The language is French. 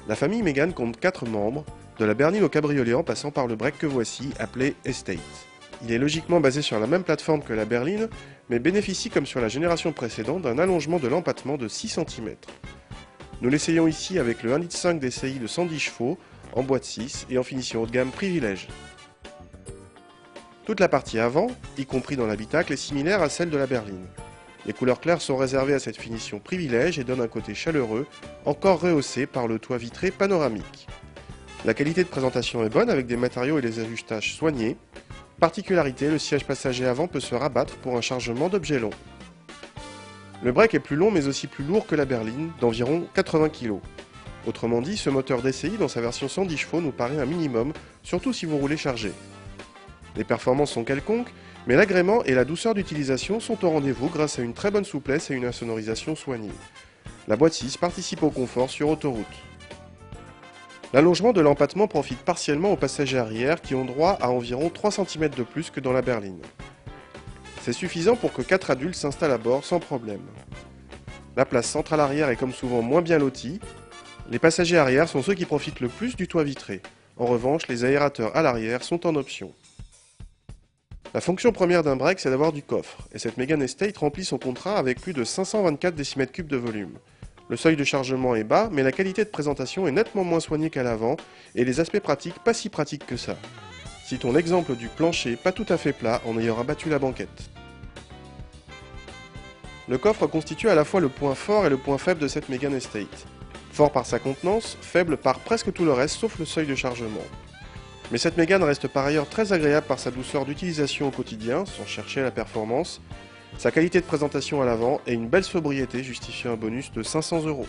La famille Mégane compte 4 membres, de la berline au cabriolet en passant par le break que voici, appelé Estate. Il est logiquement basé sur la même plateforme que la berline, mais bénéficie comme sur la génération précédente d'un allongement de l'empattement de 6 cm. Nous l'essayons ici avec le 1,5 litre DCI de 110 chevaux, en boîte 6 et en finition haut de gamme Privilège. Toute la partie avant, y compris dans l'habitacle, est similaire à celle de la berline. Les couleurs claires sont réservées à cette finition Privilège et donnent un côté chaleureux, encore rehaussé par le toit vitré panoramique. La qualité de présentation est bonne avec des matériaux et des ajustages soignés. Particularité, le siège passager avant peut se rabattre pour un chargement d'objets longs. Le break est plus long mais aussi plus lourd que la berline, d'environ 80 kg. Autrement dit, ce moteur DCI dans sa version 110 chevaux nous paraît un minimum, surtout si vous roulez chargé. Les performances sont quelconques, mais l'agrément et la douceur d'utilisation sont au rendez-vous grâce à une très bonne souplesse et une insonorisation soignée. La boîte 6 participe au confort sur autoroute. L'allongement de l'empattement profite partiellement aux passagers arrière qui ont droit à environ 3 cm de plus que dans la berline. C'est suffisant pour que 4 adultes s'installent à bord sans problème. La place centrale arrière est comme souvent moins bien lotie. Les passagers arrière sont ceux qui profitent le plus du toit vitré. En revanche, les aérateurs à l'arrière sont en option. La fonction première d'un break, c'est d'avoir du coffre, et cette Mégane Estate remplit son contrat avec plus de 524 décimètres cubes de volume. Le seuil de chargement est bas, mais la qualité de présentation est nettement moins soignée qu'à l'avant, et les aspects pratiques pas si pratiques que ça. Citons l'exemple du plancher pas tout à fait plat en ayant rabattu la banquette. Le coffre constitue à la fois le point fort et le point faible de cette Mégane Estate. Fort par sa contenance, faible par presque tout le reste sauf le seuil de chargement. Mais cette Mégane reste par ailleurs très agréable par sa douceur d'utilisation au quotidien, sans chercher la performance, sa qualité de présentation à l'avant et une belle sobriété justifiant un bonus de 500 €.